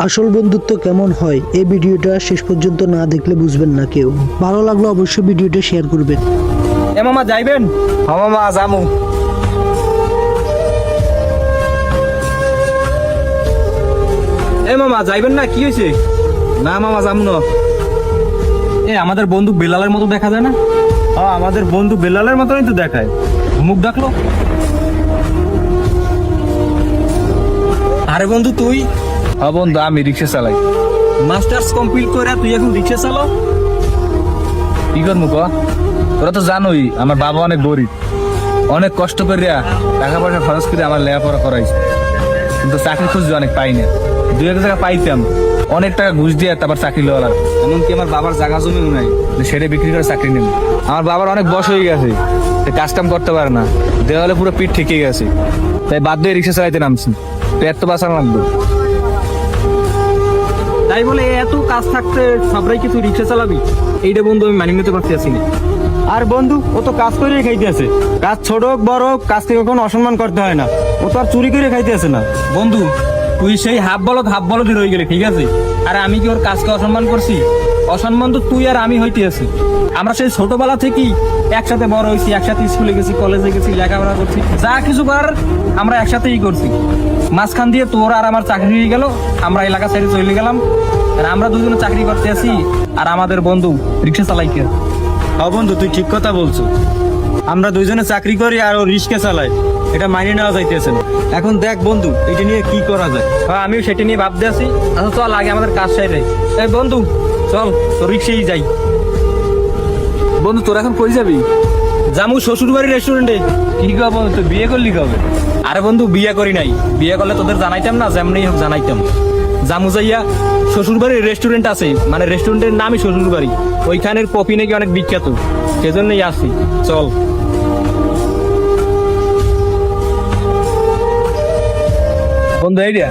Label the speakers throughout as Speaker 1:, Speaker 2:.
Speaker 1: আসল বন্ধুত্ব কেমন হয় এই ভিডিওটা শেষ পর্যন্ত না দেখলে বুঝবেন না কেউ। ভালো লাগলে অবশ্যই ভিডিওটা শেয়ার করবেন।
Speaker 2: এ মামা যাইবেন? হ্যাঁ মামা যামু। এ মামা যাইবেন না? কি হয়েছে? না মামা যামু না। এ আমাদের বন্ধু বেলালের মতো দেখা যায় না? হ্যাঁ আমাদের বন্ধু বেলালের মতনই তো দেখায়। মুখ ডাকলো। আরে বন্ধু তুই? হ্যাঁ বন্ধু আমি রিক্সা চালাই। মাস্টার্স কমপ্লিট করে তুই এখন রিক্সা চালাও? কি করবো ক? তোরা তো জানোই আমার বাবা অনেক গরিব, অনেক কষ্ট করিয়া টাকা পয়সা খরচ করে আমার লেখাপড়া করাইছে, কিন্তু চাকরি খুঁজতে অনেক পাই না। দু এক জায়গা পাইতাম, অনেক টাকা ঘুষ দিয়ে তারপর চাকরি লওয়া লাগে। এমনকি আমার বাবার জায়গা জমিও নাই সেটা বিক্রি করে চাকরি নেব। আমার বাবার অনেক বয়স হয়ে গেছে, কাজ কাম করতে পারে না, দেওয়ালে পুরো পিঠ ঠেকে গেছে, তাই বাধ্য হয়ে রিক্সা চালাইতে নামছি। পেট তো বাঁচানো লাগবে। তাই বলে এত কাজ থাকতে সবাই কিছু রিক্সা চালাবি, এইটা বন্ধু আমি মানিয়ে নিতে পারছি না। আর বন্ধু ও তো কাজ করে খাইতে আছে, কাজ ছোট হোক বড় হোক কাজকে কখনো অসম্মান করতে হয় না। ও তো আর চুরি করে খাইতে আছে না। বন্ধু তুই সেই হাফ বলদ রয়ে গেলে ঠিক আছে, আর আমি কি ওর কাজকে অসম্মান করছি? অসম্মান তো তুই আর আমি হইতে আছি। আমরা সেই ছোটবেলা থেকেই একসাথে বড় হয়েছি, একসাথে স্কুলে গেছি, কলেজে গেছি, লেখাপড়া করছি, যা কিছু করার আমরা একসাথেই করছি। মাঝখান দিয়ে তোর আর আমার চাকরি হয়ে গেল, আমরা এলাকা সাইডে চলে গেলাম, আর আমরা দুজনে চাকরি করতে আছি, আর আমাদের বন্ধু রিক্সা চালাইতে। হ্যাঁ বন্ধু তুই ঠিক কথা বলছো, আমরা দুইজনে চাকরি করি আর ও রিক্সা চালাই, এটা মানিয়ে নেওয়া যাইতেছে না। এখন দেখ বন্ধু এটা নিয়ে কি করা যায়। হ্যাঁ আমিও সেটা নিয়ে ভাবতে আছি। আচ্ছা চল আগে আমাদের কাজ সাইডে। এই বন্ধু চল তোর রিক্সাই যাই। বন্ধু তোর এখন কই যাবি? জামু শ্বশুর বাড়ির রেস্টুরেন্টে। কি কব তুই বিয়ে করলি কবে? আরে বন্ধু বিয়ে করি নাই, বিয়ে করলে তোদের জানাইতাম না, যেমনি হোক জানাইতাম। জামু যাইয়া শ্বশুর বাড়ির রেস্টুরেন্ট আছে, মানে রেস্টুরেন্টের নামই শ্বশুর বাড়ি, ওইখানের কফি নাকি অনেক বিখ্যাত, সেজন্যই আসি। চল বন্ধু আইডিয়া।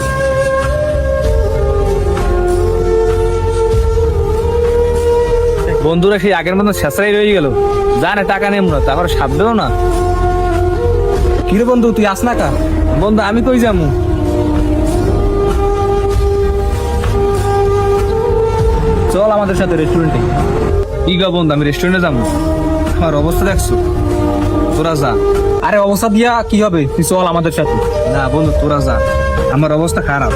Speaker 2: বন্ধুরা সেই আগের মতো শেষরাই রয়ে গেল, জানে টাকা নেব না, তারপর সাধবেও না। কিরে বন্ধু তুই আস না কা? বন্ধু আমি কই যামু? চল আমাদের সাথে রেস্টুরেন্টে। কি গো বন্ধু আমি রেস্টুরেন্টে যাবো? আমার অবস্থা দেখছো, তোরা যা। আরে অবস্থা দিয়া কি হবে, তুই চল আমাদের সাথে। না বন্ধু তোরা যা, আমার অবস্থা খারাপ,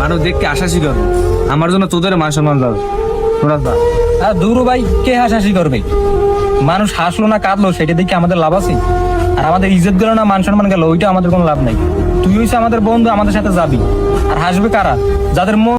Speaker 2: মানুষ দেখতে আশাসি করবে, আমার জন্য তোদের মান সম্মান যাবে, তোরা যা। আর দূর ভাই কে হাসাহাসি করবে? মানুষ হাসলো না কাঁদলো সেটা দেখে আমাদের লাভ আছে? আর আমাদের ইজ্জত গেল না মান সম্মান গেল, ওইটা আমাদের কোনো লাভ নাই। তুই হইছে আমাদের বন্ধু, আমাদের সাথে যাবি। আর হাসবে কারা? যাদের মন